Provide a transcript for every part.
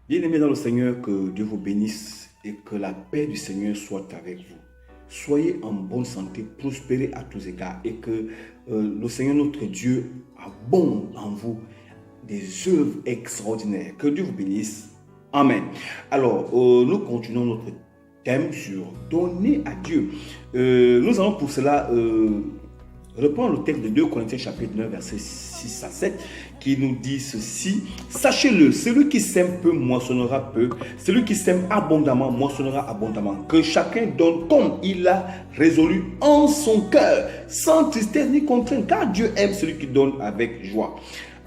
Bien-aimés dans le Seigneur, que Dieu vous bénisse et que la paix du Seigneur soit avec vous. Soyez en bonne santé, prospérez à tous égards et que le Seigneur notre Dieu abonde en vous des œuvres extraordinaires. Que Dieu vous bénisse. Amen. Alors, nous continuons notre thème sur donner à Dieu. Nous allons pour cela reprendre le texte de 2 Corinthiens chapitre 9 versets 6 à 7 qui nous dit ceci: sachez-le, celui qui sème peu moissonnera peu, celui qui sème abondamment moissonnera abondamment. Que chacun donne comme il a résolu en son cœur, sans tristesse ni contrainte, car Dieu aime celui qui donne avec joie.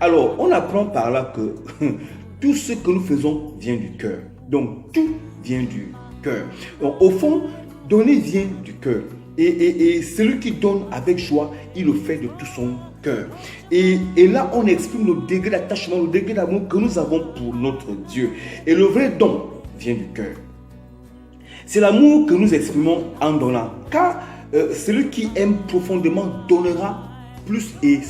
Alors, on apprend par là que tout ce que nous faisons vient du cœur. Donc, tout vient du cœur. Donc, au fond, donner vient du cœur. Et celui qui donne avec joie, il le fait de tout son cœur. Et là, on exprime le degré d'attachement, le degré d'amour que nous avons pour notre Dieu. Et le vrai don vient du cœur. C'est l'amour que nous exprimons en donnant. Car celui qui aime profondément donnera plus et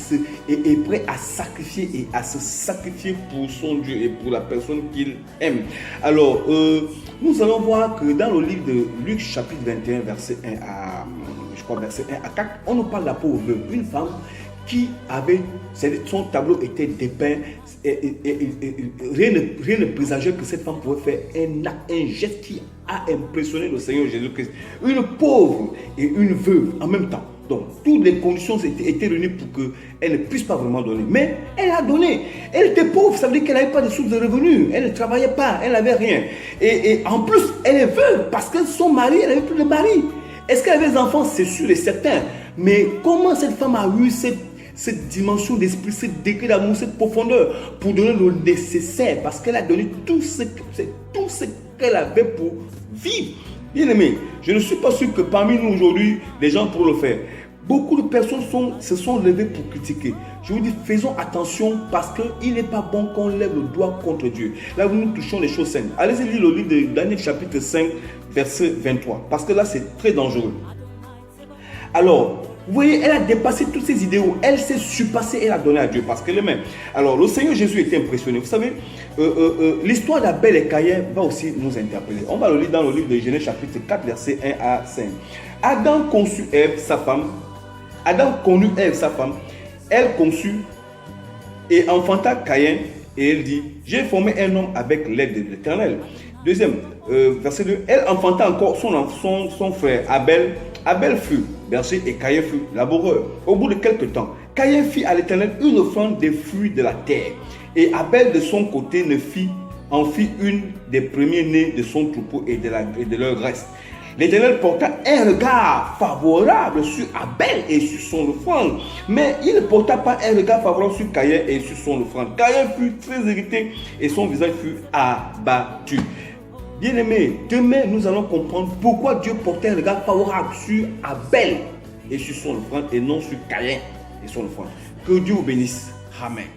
est prêt à sacrifier et à se sacrifier pour son Dieu et pour la personne qu'il aime. Alors, nous allons voir que dans le livre de Luc chapitre 21, verset 1 à, verset 1 à 4, on nous parle de la pauvre veuve, une femme qui avait, son tableau était dépeint, rien ne présageait que cette femme pouvait faire un geste qui a impressionné le Seigneur Jésus-Christ. Une pauvre et une veuve en même temps. Donc, toutes les conditions étaient réunies pour qu'elle ne puisse pas vraiment donner. Mais elle a donné. Elle était pauvre, ça veut dire qu'elle n'avait pas de source de revenus. Elle ne travaillait pas, elle n'avait rien. Et en plus, elle est veuve parce que son mari, elle n'avait plus de mari. Est-ce qu'elle avait des enfants? C'est sûr et certain. Mais comment cette femme a eu cette dimension d'esprit, ce degré d'amour, cette profondeur pour donner le nécessaire? Parce qu'elle a donné tout ce qu'elle avait pour vivre. Bien aimé, je ne suis pas sûr que parmi nous aujourd'hui, les gens pourront le faire. Beaucoup de personnes se sont levées pour critiquer. Je vous dis, faisons attention parce qu'il n'est pas bon qu'on lève le doigt contre Dieu. Là où nous touchons les choses saines. Allez-y lire le livre de Daniel chapitre 5, verset 23. Parce que là, c'est très dangereux. Alors, vous voyez, elle a dépassé tous ses idéaux. Elle s'est surpassée, elle a donné à Dieu parce qu'elle est même. Alors, le Seigneur Jésus était impressionné. Vous savez, l'histoire d'Abel et Caïn va aussi nous interpeller. On va le lire dans le livre de Genèse chapitre 4, verset 1 à 5. Adam conçut Ève, sa femme. Adam connut Ève, sa femme. Elle conçut et enfanta Caïn. Et elle dit, j'ai formé un homme avec l'aide de l'Éternel. Deuxième, verset 2. Elle enfanta encore son frère Abel. Abel fut berger et Caïn fut laboureur. Au bout de quelque temps, Caïn fit à l'Éternel une offrande des fruits de la terre. Et Abel de son côté en fit une des premiers-nés de son troupeau et de leur reste. L'Éternel porta un regard favorable sur Abel et sur son offrande, mais il ne porta pas un regard favorable sur Caïn et sur son offrande. Caïn fut très irrité et son visage fut abattu. Bien-aimés, demain nous allons comprendre pourquoi Dieu portait un regard favorable sur Abel et sur son offrande et non sur Caïn et son offrande. Que Dieu vous bénisse. Amen.